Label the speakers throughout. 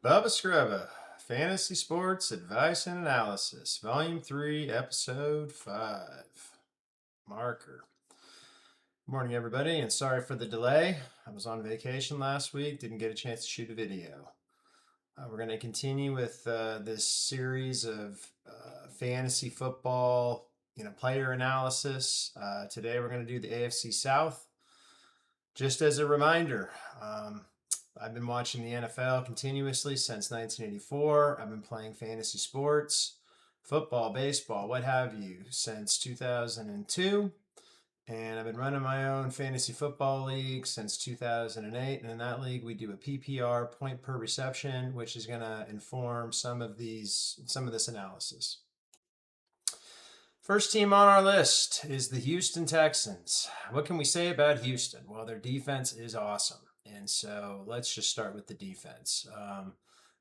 Speaker 1: Bubba Scrubba, Fantasy Sports Advice and Analysis, Volume 3, Episode 5. Marker. Good morning, everybody, and sorry for the delay. I was on vacation last week, didn't get a chance to shoot a video. We're going to continue with this series of fantasy football, player analysis. Today we're going to do the AFC South. Just as a reminder, I've been watching the NFL continuously since 1984. I've been playing fantasy sports, football, baseball, what have you, since 2002. And I've been running my own fantasy football league since 2008. And in that league, we do a PPR, point per reception, which is going to inform some of this analysis. First team on our list is the Houston Texans. What can we say about Houston? Well, their defense is awesome. And so let's just start with the defense.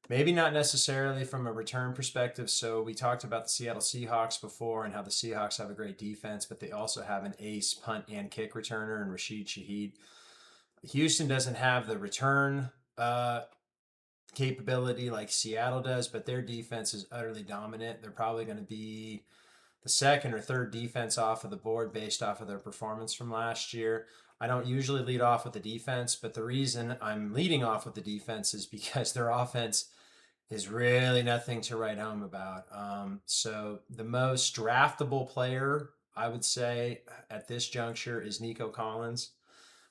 Speaker 1: Maybe not necessarily from a return perspective. So we talked about the Seattle Seahawks before and how the Seahawks have a great defense, but they also have an ace punt and kick returner in Rashid Shaheed. Houston doesn't have the return capability like Seattle does, but their defense is utterly dominant. They're probably going to be the second or third defense off of the board based off of their performance from last year. I don't usually lead off with the defense, but the reason I'm leading off with the defense is because their offense is really nothing to write home about. So the most draftable player, I would say, at this juncture is Nico Collins,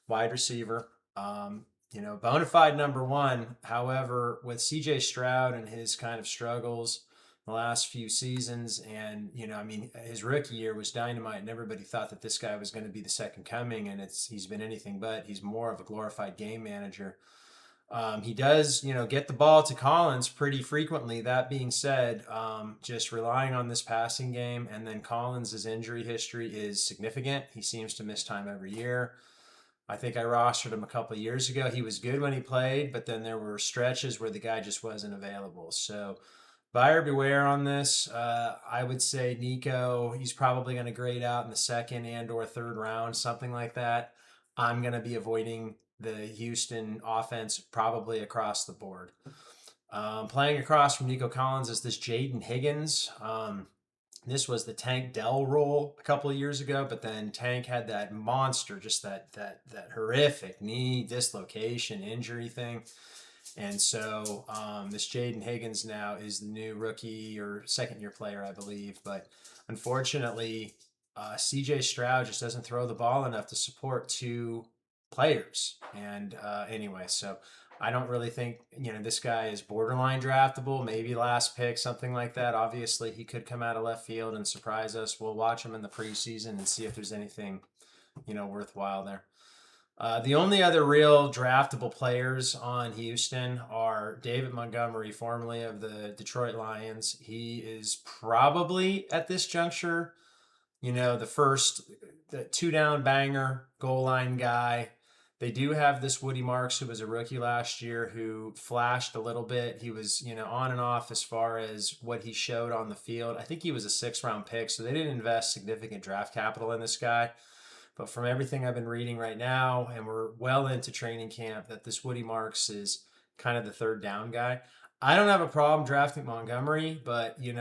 Speaker 1: wide receiver. Bona fide number one. However, with CJ Stroud and his kind of struggles the last few seasons, and his rookie year was dynamite, and everybody thought that this guy was going to be the second coming, and he's been anything but. He's more of a glorified game manager. He does, get the ball to Collins pretty frequently. That being said, just relying on this passing game, and then Collins' injury history is significant. He seems to miss time every year. I think I rostered him a couple of years ago. He was good when he played, but then there were stretches where the guy just wasn't available. So buyer beware on this. I would say Nico, he's probably going to grade out in the second and or third round, something like that. I'm going to be avoiding the Houston offense probably across the board. Playing across from Nico Collins is this Jaden Higgins. This was the Tank Dell role a couple of years ago, but then Tank had that monster, just that horrific knee dislocation injury thing. And so this Jaden Higgins now is the new rookie or second-year player, I believe. But unfortunately, CJ Stroud just doesn't throw the ball enough to support two players. And anyway, so I don't really think, this guy is borderline draftable, maybe last pick, something like that. Obviously, he could come out of left field and surprise us. We'll watch him in the preseason and see if there's anything, worthwhile there. The only other real draftable players on Houston are David Montgomery, formerly of the Detroit Lions. He is probably at this juncture, the two-down banger, goal line guy. They do have this Woody Marks, who was a rookie last year, who flashed a little bit. He was, on and off as far as what he showed on the field. I think he was a sixth-round pick, so they didn't invest significant draft capital in this guy. But from everything I've been reading right now, and we're well into training camp, that this Woody Marks is kind of the third down guy. I don't have a problem drafting Montgomery, but you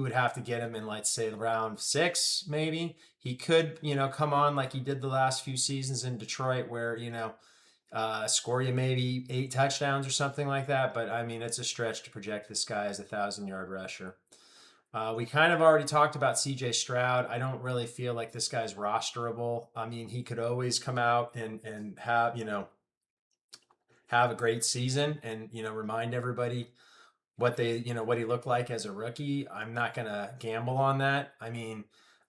Speaker 1: would have to get him in, let's say, round 6, maybe. He could, come on like he did the last few seasons in Detroit, where score you maybe 8 touchdowns or something like that. But I mean, it's a stretch to project this guy as a 1,000-yard rusher. We kind of already talked about CJ Stroud. I don't really feel like this guy's rosterable. I mean, he could always come out and have a great season and, remind everybody what what he looked like as a rookie. I'm not going to gamble on that. I mean,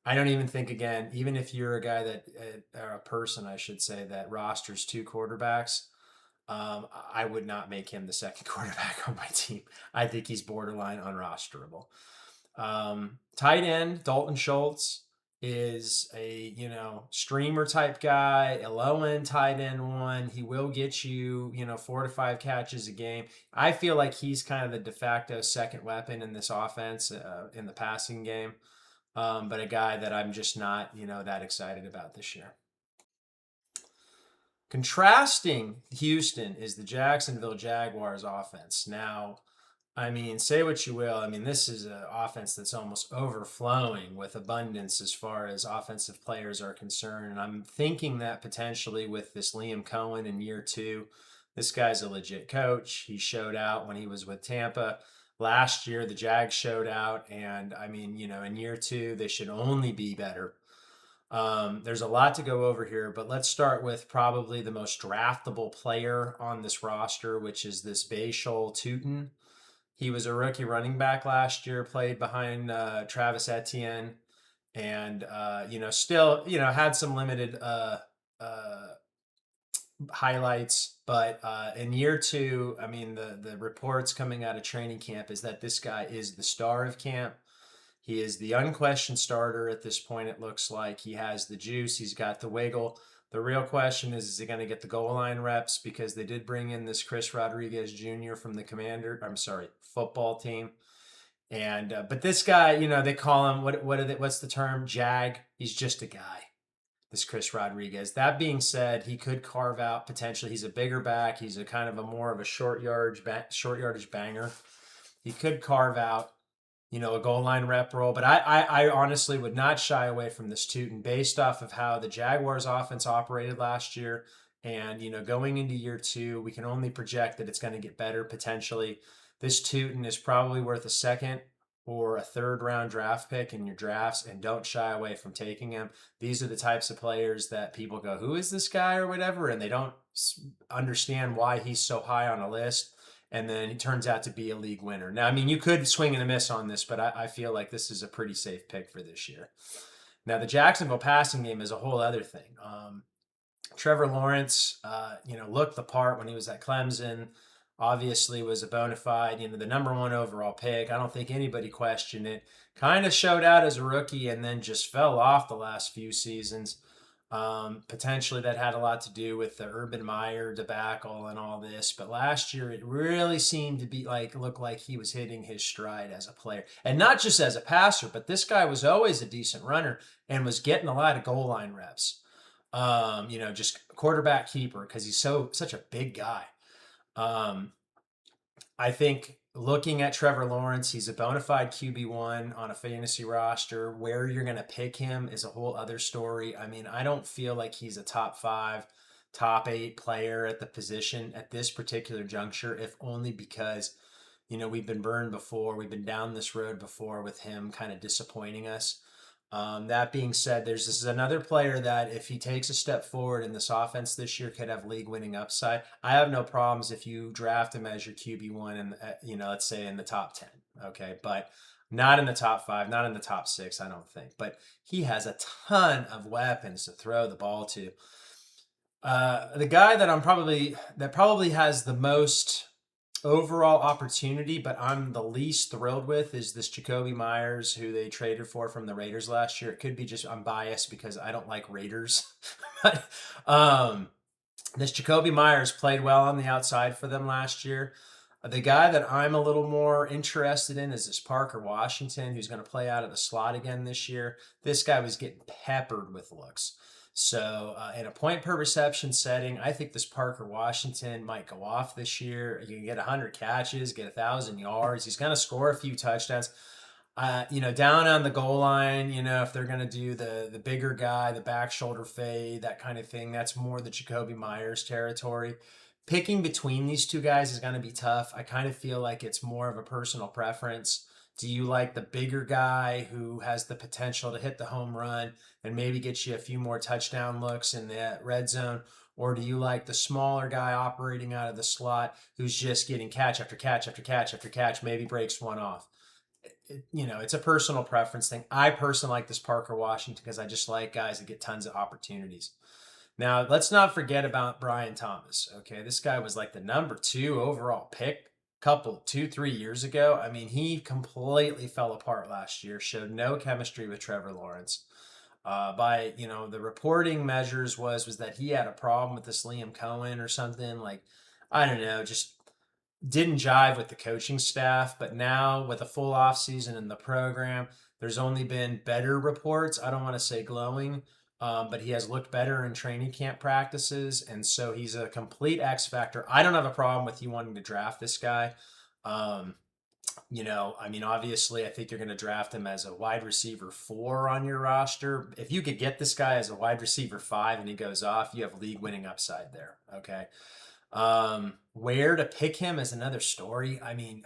Speaker 1: I don't even think, again, even if you're a guy or a person, I should say, that rosters 2 quarterbacks, I would not make him the second quarterback on my team. I think he's borderline unrosterable. Tight end Dalton Schultz is a streamer type guy, a low end tight end one. He will get you 4 to 5 catches a game. I feel like he's kind of the de facto second weapon in this offense in the passing game, but a guy that I'm just not that excited about this year. Contrasting Houston is the Jacksonville Jaguars offense. Now, I mean, say what you will. I mean, this is an offense that's almost overflowing with abundance as far as offensive players are concerned. And I'm thinking that potentially with this Liam Cohen in year two, this guy's a legit coach. He showed out when he was with Tampa. Last year, the Jags showed out. And I mean, in year two, they should only be better. There's a lot to go over here, but let's start with probably the most draftable player on this roster, which is this Bayshol Tootin. He was a rookie running back last year, played behind Travis Etienne, and still had some limited uh, highlights. But in year two, I mean, the reports coming out of training camp is that this guy is the star of camp. He is the unquestioned starter at this point. It looks like he has the juice. He's got the wiggle. The real question is he going to get the goal line reps? Because they did bring in this Chris Rodriguez Jr. from the football team. And but this guy, they call him what's the term? Jag. He's just a guy. This Chris Rodriguez. That being said, he could carve out potentially. He's a bigger back. He's a kind of a more of a short yardage banger. He could carve out a goal line rep role. But I honestly would not shy away from this Tootin based off of how the Jaguars offense operated last year. And, going into year two, we can only project that it's going to get better potentially. This Tootin is probably worth a second or a third round draft pick in your drafts, and don't shy away from taking him. These are the types of players that people go, who is this guy or whatever? And they don't understand why he's so high on a list. And then he turns out to be a league winner. Now, I mean, you could swing and a miss on this, but I feel like this is a pretty safe pick for this year. Now, the Jacksonville passing game is a whole other thing. Trevor Lawrence, looked the part when he was at Clemson. Obviously, was a bona fide, the number one overall pick. I don't think anybody questioned it. Kind of showed out as a rookie and then just fell off the last few seasons. Potentially that had a lot to do with the Urban Meyer debacle and all this. But last year, it really seemed to be look like he was hitting his stride as a player. And not just as a passer, but this guy was always a decent runner and was getting a lot of goal line reps. Just quarterback keeper because he's such a big guy. I think looking at Trevor Lawrence, he's a bona fide QB1 on a fantasy roster. Where you're going to pick him is a whole other story. I mean, I don't feel like he's a top 5, top 8 player at the position at this particular juncture, if only because, we've been burned before. We've been down this road before with him kind of disappointing us. That being said, this is another player that if he takes a step forward in this offense this year could have league winning upside. I have no problems if you draft him as your QB1 and let's say in the top 10. Okay. But not in the top 5, not in the top 6, I don't think. But he has a ton of weapons to throw the ball to. The guy that probably has the most overall opportunity, but I'm the least thrilled with is this Jacoby Myers, who they traded for from the Raiders last year. It could be just I'm biased because I don't like Raiders. But this Jacoby Myers played well on the outside for them last year. The guy that I'm a little more interested in is this Parker Washington, who's going to play out of the slot again this year. This guy was getting peppered with looks. So in a point per reception setting, I think this Parker Washington might go off this year. You can get 100 catches, get 1,000 yards. He's going to score a few touchdowns. Down on the goal line, if they're going to do the bigger guy, the back shoulder fade, that kind of thing, that's more the Jacoby Myers territory. Picking between these two guys is going to be tough. I kind of feel like it's more of a personal preference. Do you like the bigger guy who has the potential to hit the home run and maybe get you a few more touchdown looks in the red zone? Or do you like the smaller guy operating out of the slot who's just getting catch after catch after catch after catch, maybe breaks one off? It's a personal preference thing. I personally like this Parker Washington because I just like guys that get tons of opportunities. Now, let's not forget about Brian Thomas. Okay, this guy was like the number 2 overall pick 2-3 years ago. I mean, he completely fell apart last year, showed no chemistry with Trevor Lawrence. By the reporting measures was that he had a problem with this Liam Cohen or something. Like, I don't know, just didn't jive with the coaching staff. But now with a full off season in the program, there's only been better reports. I don't want to say glowing, but he has looked better in training camp practices, and so he's a complete X factor. I don't have a problem with you wanting to draft this guy. Um, I mean, obviously, I think you're going to draft him as a wide receiver 4 on your roster. If you could get this guy as a wide receiver 5 and he goes off, you have league winning upside there. Okay. Where to pick him is another story. I mean,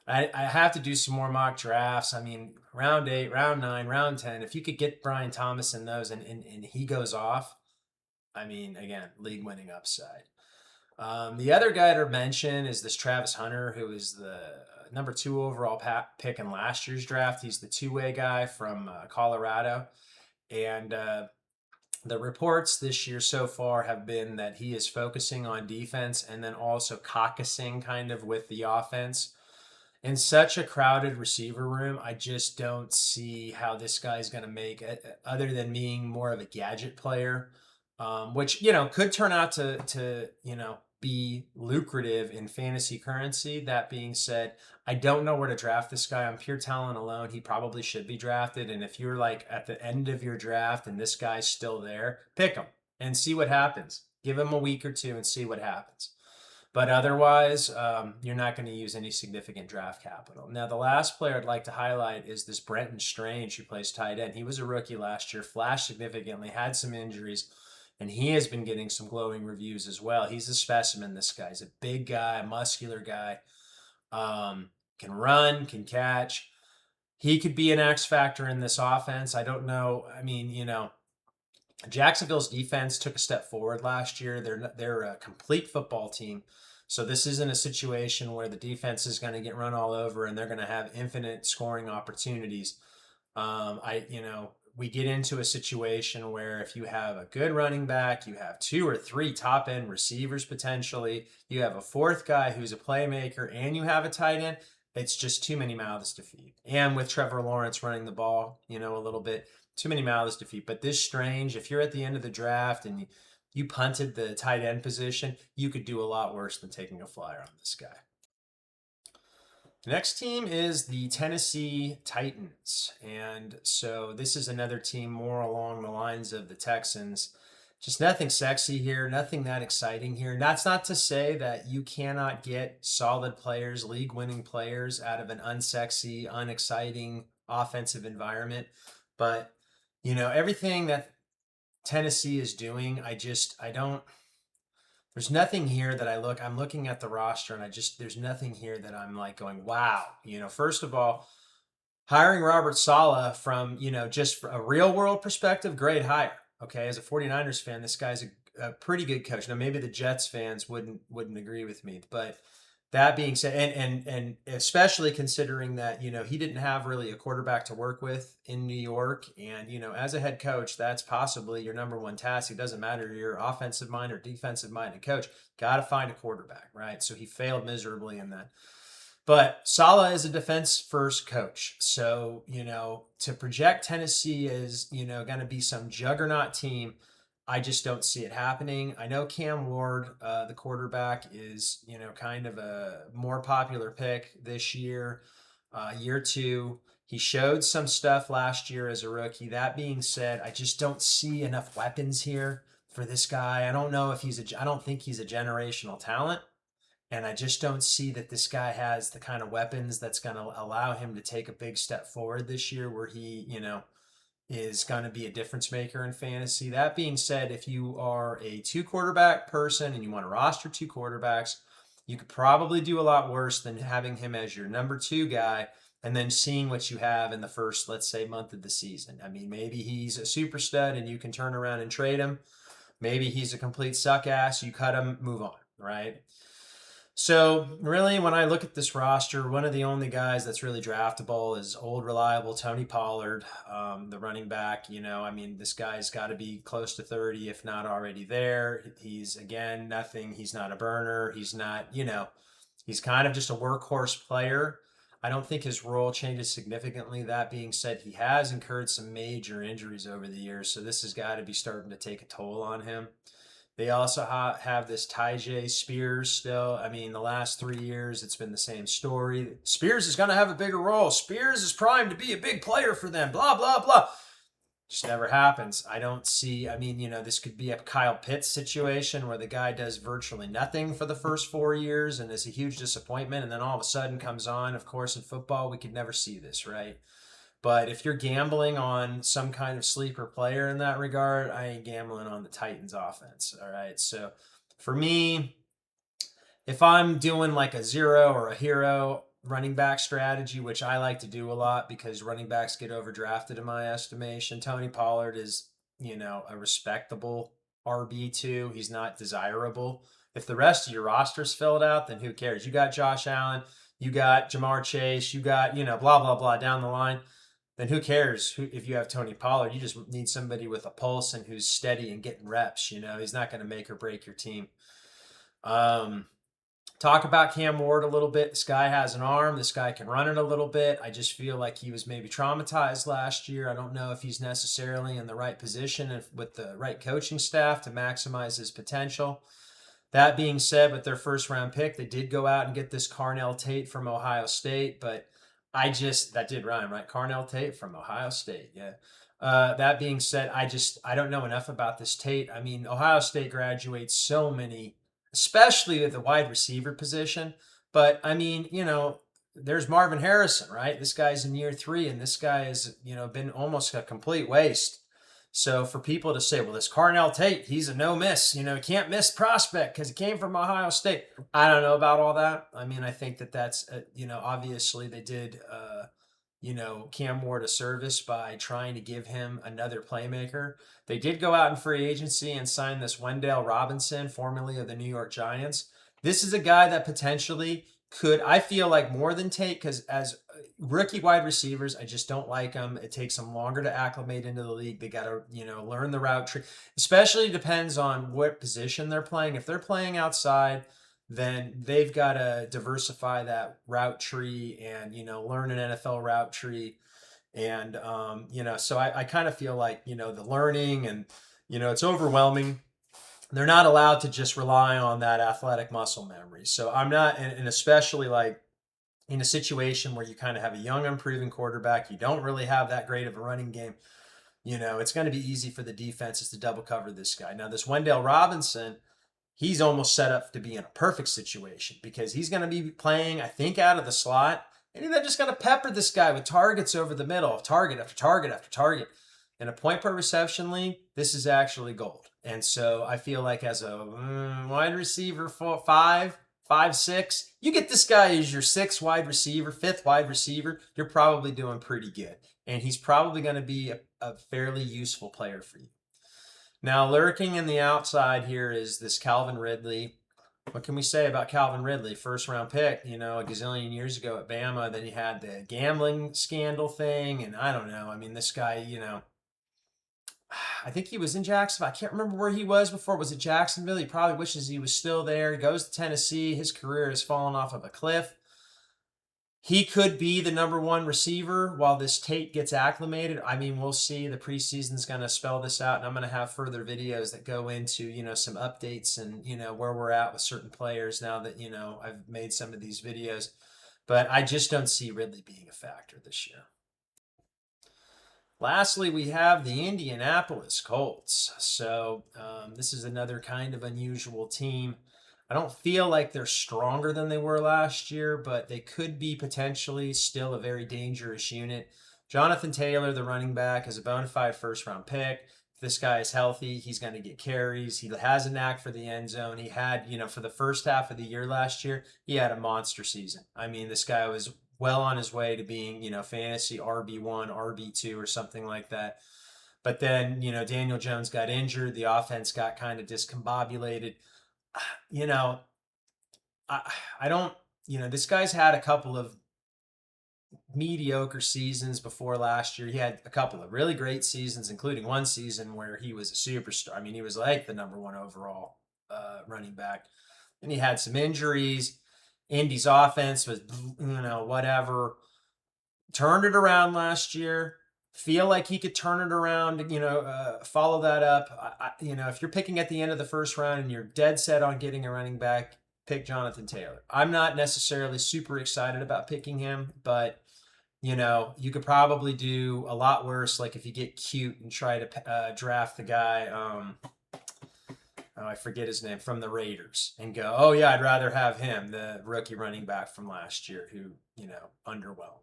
Speaker 1: I have to do some more mock drafts. I mean, round 8, round 9, round 10. If you could get Brian Thomas in those and he goes off, I mean, again, league winning upside. The other guy to mention is this Travis Hunter, who is the number 2 overall pick in last year's draft. He's the two-way guy from Colorado. And the reports this year so far have been that he is focusing on defense and then also caucusing kind of with the offense. In such a crowded receiver room, I just don't see how this guy's going to make it, other than being more of a gadget player, which, could turn out to be lucrative in fantasy currency. That being said, I don't know where to draft this guy. On pure talent alone, he probably should be drafted. And if you're like at the end of your draft and this guy's still there, pick him and see what happens. Give him a week or two and see what happens. But otherwise, you're not going to use any significant draft capital. Now, the last player I'd like to highlight is this Brenton Strange, who plays tight end. He was a rookie last year, flashed significantly, had some injuries, and he has been getting some glowing reviews as well. He's a specimen, this guy. He's a big guy, a muscular guy, can run, can catch. He could be an X factor in this offense. I don't know. I mean, Jacksonville's defense took a step forward last year. They're a complete football team. So this isn't a situation where the defense is going to get run all over and they're going to have infinite scoring opportunities. We get into a situation where if you have a good running back, you have 2 or 3 top end receivers potentially, you have a 4th guy who's a playmaker, and you have a tight end. It's just too many mouths to feed. And with Trevor Lawrence running the ball, a little bit, too many mouths to feed. But this Strange, if you're at the end of the draft and you punted the tight end position, you could do a lot worse than taking a flyer on this guy. The next team is the Tennessee Titans. And so this is another team more along the lines of the Texans. Just nothing sexy here, nothing that exciting here. That's not to say that you cannot get solid players, league-winning players out of an unsexy, unexciting offensive environment. But, everything that Tennessee is doing, there's nothing here that I'm looking at the roster and there's nothing here that I'm like going, wow. First of all, hiring Robert Saleh from, just a real world perspective, great hire. Okay. As a 49ers fan, this guy's a pretty good coach. Now, maybe the Jets fans wouldn't agree with me, but that being said, and especially considering that, he didn't have really a quarterback to work with in New York. And, as a head coach, that's possibly your number one task. It doesn't matter if you're offensive minded or defensive minded coach, got to find a quarterback, right? So he failed miserably in that. But Saleh is a defense first coach. So, to project Tennessee as, going to be some juggernaut team, I just don't see it happening. I know Cam Ward, the quarterback, is, kind of a more popular pick this year, year 2. He showed some stuff last year as a rookie. That being said, I just don't see enough weapons here for this guy. I don't think he's a generational talent. And I just don't see that this guy has the kind of weapons that's going to allow him to take a big step forward this year where he, is going to be a difference maker in fantasy. That being said, if you are a 2 quarterback person and you want to roster 2 quarterbacks, you could probably do a lot worse than having him as your number 2 guy and then seeing what you have in the first, let's say, month of the season. I mean, maybe he's a super stud and you can turn around and trade him. Maybe he's a complete suck ass. You cut him, move on, right? So really, when I look at this roster, one of the only guys that's really draftable is old, reliable Tony Pollard, the running back. This guy's got to be close to 30, if not already there. He's, again, nothing. He's not a burner. He's not, he's kind of just a workhorse player. I don't think his role changes significantly. That being said, he has incurred some major injuries over the years, so this has got to be starting to take a toll on him. They also have this Tyjae Spears still. The last 3 years, it's been the same story. Spears is going to have a bigger role. Spears is primed to be a big player for them, blah, blah, blah. Just never happens. I don't see, I mean, this could be a Kyle Pitts situation where the guy does virtually nothing for the first 4 years and is a huge disappointment. And then all of a sudden comes on. Of course, in football, we could never see this, right? But if you're gambling on some kind of sleeper player in that regard, I ain't gambling on the Titans offense. All right. So for me, if I'm doing like a zero or a hero running back strategy, which I like to do a lot because running backs get overdrafted in my estimation, Tony Pollard is, a respectable RB2. He's not desirable. If the rest of your roster's filled out, then who cares? You got Josh Allen, you got Jamar Chase, you got, blah, blah, blah down the line. Then who cares if you have Tony Pollard? You just need somebody with a pulse and who's steady and getting reps. He's not going to make or break your team. Talk about Cam Ward a little bit. This guy has an arm. This guy can run it a little bit. I just feel like he was maybe traumatized last year. I don't know if he's necessarily in the right position with the right coaching staff to maximize his potential. That being said, with their first round pick, they did go out and get this Carnell Tate from Ohio State, but that did rhyme, right? Carnell Tate from Ohio State, yeah. That being said, I don't know enough about this Tate. I mean, Ohio State graduates so many, especially at the wide receiver position. But I mean, there's Marvin Harrison, right? This guy's in year 3, and this guy has, been almost a complete waste. So for people to say, well, this Carnell Tate, he's a no miss, can't miss prospect because he came from Ohio State. I don't know about all that. I mean, I think that's, obviously they did, Cam Ward a service by trying to give him another playmaker. They did go out in free agency and sign this Wendell Robinson, formerly of the New York Giants. This is a guy that potentially could, I feel like, more than Tate, because as rookie wide receivers, I just don't like them. It takes them longer to acclimate into the league. They got to, learn the route tree. Especially depends on what position they're playing. If they're playing outside, then they've got to diversify that route tree and, learn an NFL route tree. And, so I kind of feel like, the learning and, it's overwhelming. They're not allowed to just rely on that athletic muscle memory. So I'm not, and especially like in a situation where you kind of have a young, unproven quarterback, you don't really have that great of a running game. It's going to be easy for the defenses to double cover this guy. Now, this Wendell Robinson, he's almost set up to be in a perfect situation because he's going to be playing, I think, out of the slot. And they're just going to pepper this guy with targets over the middle, target after target after target. In a point per reception league, this is actually gold. And so I feel like as a wide receiver 5, 6, you get this guy as your 6th wide receiver, 5th wide receiver, you're probably doing pretty good. And he's probably going to be a fairly useful player for you. Now, lurking in the outside here is this Calvin Ridley. What can we say about Calvin Ridley? First round pick, a gazillion years ago at Bama. Then he had the gambling scandal thing. And I don't know. I mean, this guy, I think he was in Jacksonville. I can't remember where he was before. Was it Jacksonville? He probably wishes he was still there. He goes to Tennessee. His career has fallen off of a cliff. He could be the number 1 receiver while this Tate gets acclimated. I mean, we'll see. The preseason's going to spell this out, and I'm going to have further videos that go into, some updates and, where we're at with certain players now that, I've made some of these videos. But I just don't see Ridley being a factor this year. Lastly, we have the Indianapolis Colts. So this is another kind of unusual team. I don't feel like they're stronger than they were last year, but they could be potentially still a very dangerous unit. Jonathan Taylor, the running back, is a bona fide first-round pick. If this guy is healthy, he's going to get carries. He has a knack for the end zone. He had, for the first half of the year last year, he had a monster season. I mean, this guy was well on his way to being, fantasy RB1, RB2 or something like that. But then, Daniel Jones got injured. The offense got kind of discombobulated. I don't, this guy's had a couple of mediocre seasons before last year. He had a couple of really great seasons, including one season where he was a superstar. I mean, he was like the number 1 overall running back. And he had some injuries. Indy's offense was, whatever. Turned it around last year. Feel like he could turn it around, follow that up. If you're picking at the end of the first round and you're dead set on getting a running back, pick Jonathan Taylor. I'm not necessarily super excited about picking him, but, You could probably do a lot worse. Like if you get cute and try to draft the guy, oh, I forget his name, from the Raiders, and go, oh yeah, I'd rather have him, the rookie running back from last year, who underwhelmed.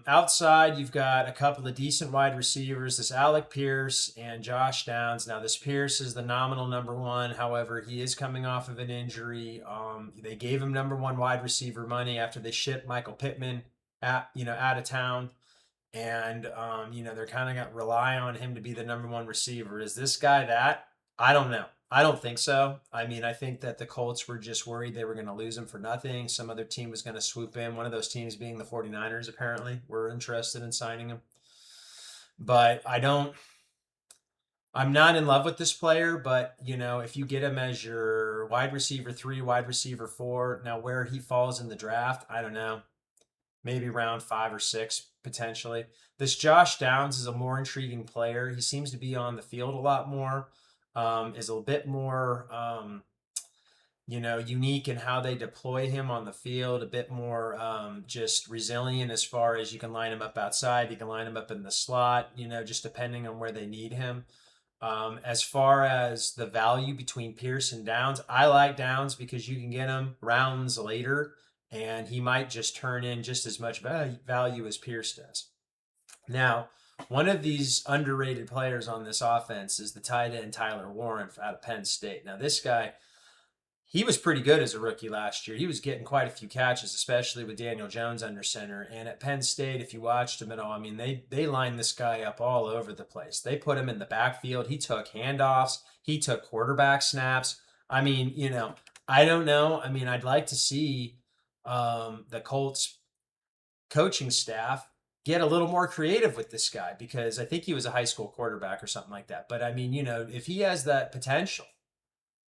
Speaker 1: Outside, you've got a couple of decent wide receivers, this Alec Pierce and Josh Downs. Now, this Pierce is the nominal number one. However, he is coming off of an injury. They gave him number one wide receiver money after they shipped Michael Pittman out of town. And, they're kind of got rely on him to be the number one receiver. Is this guy that? I don't know. I don't think so. I mean, I think that the Colts were just worried they were going to lose him for nothing. Some other team was going to swoop in. One of those teams being the 49ers, apparently, were interested in signing him. But I'm not in love with this player, but, if you get him as your wide receiver 3, wide receiver 4, now where he falls in the draft, I don't know. Maybe round 5 or 6, potentially. This Josh Downs is a more intriguing player. He seems to be on the field a lot more. Is a bit more, unique in how they deploy him on the field, a bit more just resilient as far as you can line him up outside, you can line him up in the slot, just depending on where they need him. As far as the value between Pierce and Downs, I like Downs because you can get him rounds later, and he might just turn in just as much value as Pierce does. Now, one of these underrated players on this offense is the tight end Tyler Warren out of Penn State. Now, this guy, he was pretty good as a rookie last year. He was getting quite a few catches, especially with Daniel Jones under center. And at Penn State, if you watched him at all, I mean, they lined this guy up all over the place. They put him in the backfield. He took handoffs. He took quarterback snaps. I mean, I don't know. I mean, I'd like to see the Colts coaching staff get a little more creative with this guy, because I think he was a high school quarterback or something like that. But I mean, if he has that potential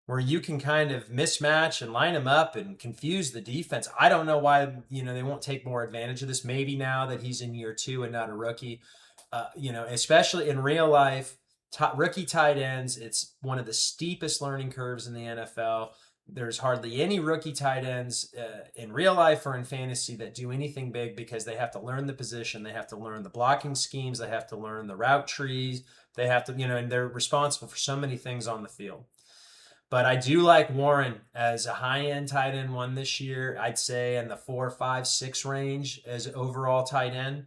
Speaker 1: where you can kind of mismatch and line him up and confuse the defense, I don't know why, they won't take more advantage of this. Maybe now that he's in year 2 and not a rookie, especially in real life, rookie tight ends, it's one of the steepest learning curves in the NFL. There's hardly any rookie tight ends in real life or in fantasy that do anything big, because they have to learn the position. They have to learn the blocking schemes. They have to learn the route trees. They have to, and they're responsible for so many things on the field. But I do like Warren as a high-end tight end one this year. I'd say in the 4, 5, 6 range as overall tight end.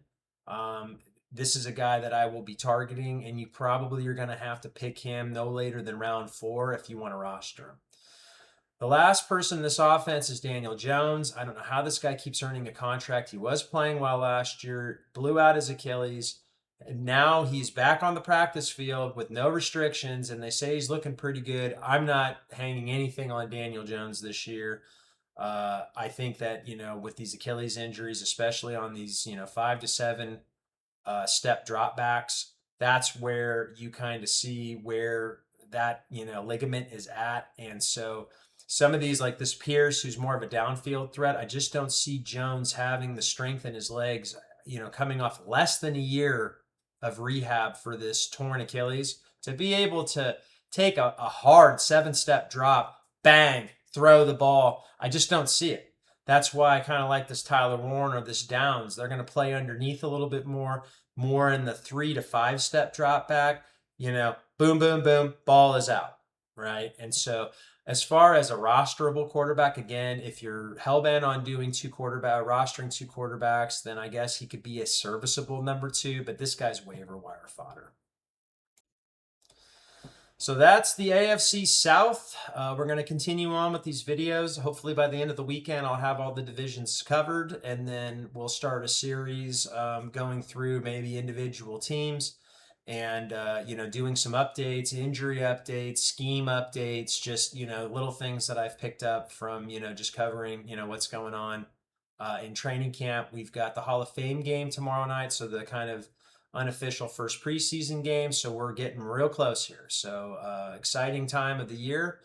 Speaker 1: This is a guy that I will be targeting, and you probably are going to have to pick him no later than round 4 if you want to roster him. The last person in this offense is Daniel Jones. I don't know how this guy keeps earning a contract. He was playing well last year, blew out his Achilles, and now he's back on the practice field with no restrictions, and they say he's looking pretty good. I'm not hanging anything on Daniel Jones this year. I think that, with these Achilles injuries, especially on these, 5 to 7 step dropbacks, that's where you kind of see where that, ligament is at. And so some of these, like this Pierce, who's more of a downfield threat, I just don't see Jones having the strength in his legs, coming off less than a year of rehab for this torn Achilles, to be able to take a hard 7-step drop, bang, throw the ball. I just don't see it. That's why I kind of like this Tyler Warren or this Downs. They're going to play underneath a little bit more in the 3 to 5 step drop back. Boom, boom, boom, ball is out, right? And so as far as a rosterable quarterback, again, if you're hellbent on doing rostering 2 quarterbacks, then I guess he could be a serviceable number 2, but this guy's waiver wire fodder. So that's the AFC South. We're going to continue on with these videos. Hopefully by the end of the weekend, I'll have all the divisions covered, and then we'll start a series going through maybe individual teams and, doing some updates, injury updates, scheme updates, just, little things that I've picked up from, just covering, what's going on in training camp. We've got the Hall of Fame game tomorrow night, so the kind of unofficial first preseason game. So we're getting real close here. So exciting time of the year.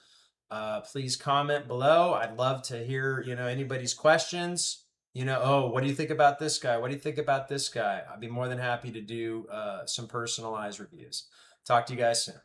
Speaker 1: Please comment below. I'd love to hear, anybody's questions. What do you think about this guy? What do you think about this guy? I'd be more than happy to do some personalized reviews. Talk to you guys soon.